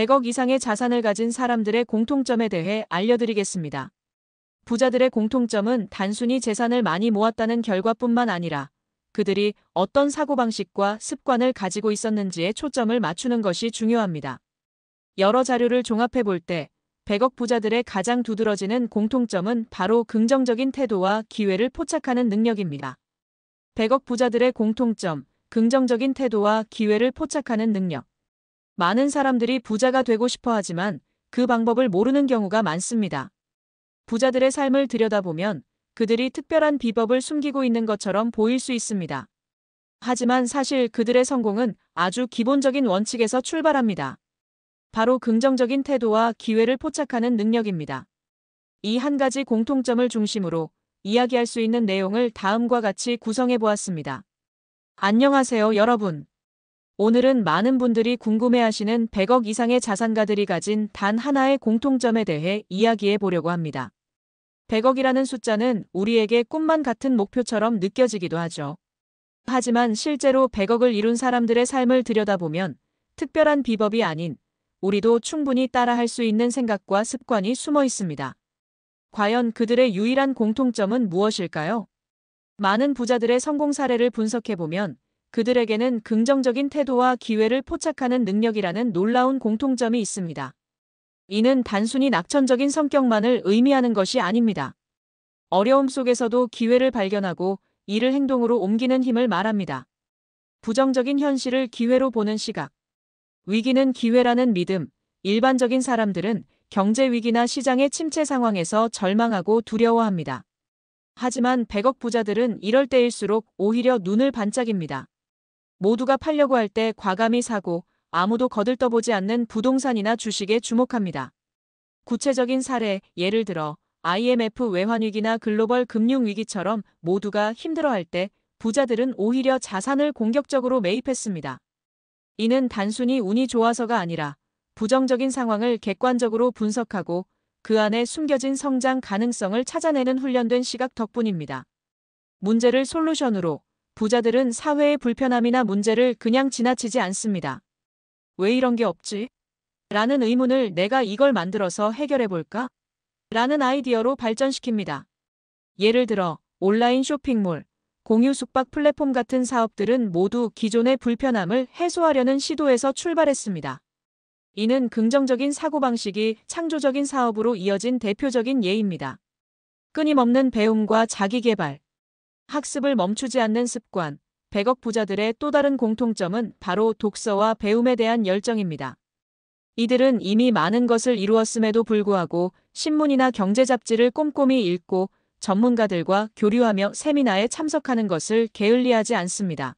100억 이상의 자산을 가진 사람들의 공통점에 대해 알려드리겠습니다. 부자들의 공통점은 단순히 재산을 많이 모았다는 결과뿐만 아니라 그들이 어떤 사고방식과 습관을 가지고 있었는지에 초점을 맞추는 것이 중요합니다. 여러 자료를 종합해 볼 때 100억 부자들의 가장 두드러지는 공통점은 바로 긍정적인 태도와 기회를 포착하는 능력입니다. 100억 부자들의 공통점, 긍정적인 태도와 기회를 포착하는 능력. 많은 사람들이 부자가 되고 싶어 하지만 그 방법을 모르는 경우가 많습니다. 부자들의 삶을 들여다보면 그들이 특별한 비법을 숨기고 있는 것처럼 보일 수 있습니다. 하지만 사실 그들의 성공은 아주 기본적인 원칙에서 출발합니다. 바로 긍정적인 태도와 기회를 포착하는 능력입니다. 이 한 가지 공통점을 중심으로 이야기할 수 있는 내용을 다음과 같이 구성해 보았습니다. 안녕하세요, 여러분. 오늘은 많은 분들이 궁금해하시는 100억 이상의 자산가들이 가진 단 하나의 공통점에 대해 이야기해 보려고 합니다. 100억이라는 숫자는 우리에게 꿈만 같은 목표처럼 느껴지기도 하죠. 하지만 실제로 100억을 이룬 사람들의 삶을 들여다보면 특별한 비법이 아닌 우리도 충분히 따라할 수 있는 생각과 습관이 숨어 있습니다. 과연 그들의 유일한 공통점은 무엇일까요? 많은 부자들의 성공 사례를 분석해보면 그들에게는 긍정적인 태도와 기회를 포착하는 능력이라는 놀라운 공통점이 있습니다. 이는 단순히 낙천적인 성격만을 의미하는 것이 아닙니다. 어려움 속에서도 기회를 발견하고 이를 행동으로 옮기는 힘을 말합니다. 부정적인 현실을 기회로 보는 시각. 위기는 기회라는 믿음. 일반적인 사람들은 경제 위기나 시장의 침체 상황에서 절망하고 두려워합니다. 하지만 100억 부자들은 이럴 때일수록 오히려 눈을 반짝입니다. 모두가 팔려고 할 때 과감히 사고 아무도 거들떠보지 않는 부동산이나 주식에 주목합니다. 구체적인 사례, 예를 들어 IMF 외환위기나 글로벌 금융위기처럼 모두가 힘들어할 때 부자들은 오히려 자산을 공격적으로 매입했습니다. 이는 단순히 운이 좋아서가 아니라 부정적인 상황을 객관적으로 분석하고 그 안에 숨겨진 성장 가능성을 찾아내는 훈련된 시각 덕분입니다. 문제를 솔루션으로 부자들은 사회의 불편함이나 문제를 그냥 지나치지 않습니다. 왜 이런 게 없지? 라는 의문을 내가 이걸 만들어서 해결해 볼까? 라는 아이디어로 발전시킵니다. 예를 들어 온라인 쇼핑몰, 공유 숙박 플랫폼 같은 사업들은 모두 기존의 불편함을 해소하려는 시도에서 출발했습니다. 이는 긍정적인 사고방식이 창조적인 사업으로 이어진 대표적인 예입니다. 끊임없는 배움과 자기개발. 학습을 멈추지 않는 습관. 100억 부자들의 또 다른 공통점은 바로 독서와 배움에 대한 열정입니다. 이들은 이미 많은 것을 이루었음에도 불구하고 신문이나 경제 잡지를 꼼꼼히 읽고 전문가들과 교류하며 세미나에 참석하는 것을 게을리하지 않습니다.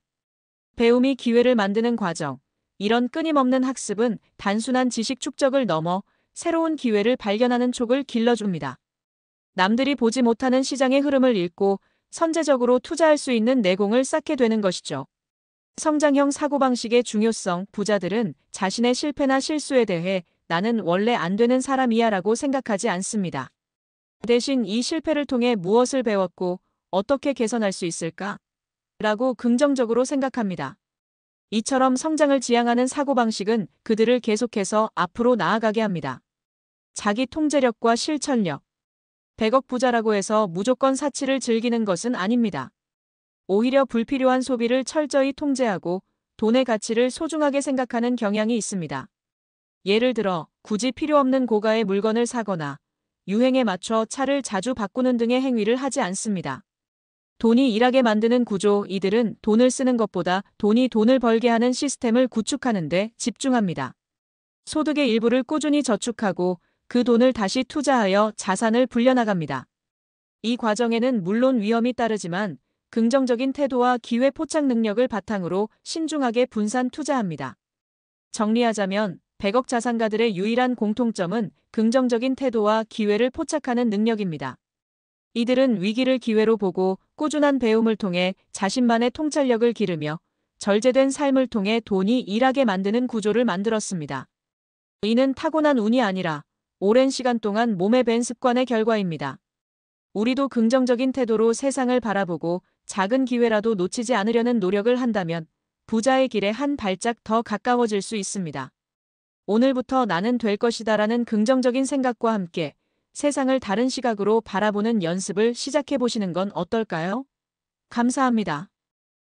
배움이 기회를 만드는 과정. 이런 끊임없는 학습은 단순한 지식 축적을 넘어 새로운 기회를 발견하는 촉을 길러줍니다. 남들이 보지 못하는 시장의 흐름을 읽고 선제적으로 투자할 수 있는 내공을 쌓게 되는 것이죠. 성장형 사고방식의 중요성. 부자들은 자신의 실패나 실수에 대해 나는 원래 안 되는 사람이야 라고 생각하지 않습니다. 대신 이 실패를 통해 무엇을 배웠고 어떻게 개선할 수 있을까? 라고 긍정적으로 생각합니다. 이처럼 성장을 지향하는 사고방식은 그들을 계속해서 앞으로 나아가게 합니다. 자기 통제력과 실천력. 100억 부자라고 해서 무조건 사치를 즐기는 것은 아닙니다. 오히려 불필요한 소비를 철저히 통제하고 돈의 가치를 소중하게 생각하는 경향이 있습니다. 예를 들어 굳이 필요 없는 고가의 물건을 사거나 유행에 맞춰 차를 자주 바꾸는 등의 행위를 하지 않습니다. 돈이 일하게 만드는 구조. 이들은 돈을 쓰는 것보다 돈이 돈을 벌게 하는 시스템을 구축하는 데 집중합니다. 소득의 일부를 꾸준히 저축하고 그 돈을 다시 투자하여 자산을 불려나갑니다. 이 과정에는 물론 위험이 따르지만 긍정적인 태도와 기회 포착 능력을 바탕으로 신중하게 분산 투자합니다. 정리하자면 100억 자산가들의 유일한 공통점은 긍정적인 태도와 기회를 포착하는 능력입니다. 이들은 위기를 기회로 보고 꾸준한 배움을 통해 자신만의 통찰력을 기르며 절제된 삶을 통해 돈이 일하게 만드는 구조를 만들었습니다. 이는 타고난 운이 아니라 오랜 시간 동안 몸에 밴 습관의 결과입니다. 우리도 긍정적인 태도로 세상을 바라보고 작은 기회라도 놓치지 않으려는 노력을 한다면 부자의 길에 한 발짝 더 가까워질 수 있습니다. 오늘부터 나는 될 것이다라는 긍정적인 생각과 함께 세상을 다른 시각으로 바라보는 연습을 시작해 보시는 건 어떨까요? 감사합니다.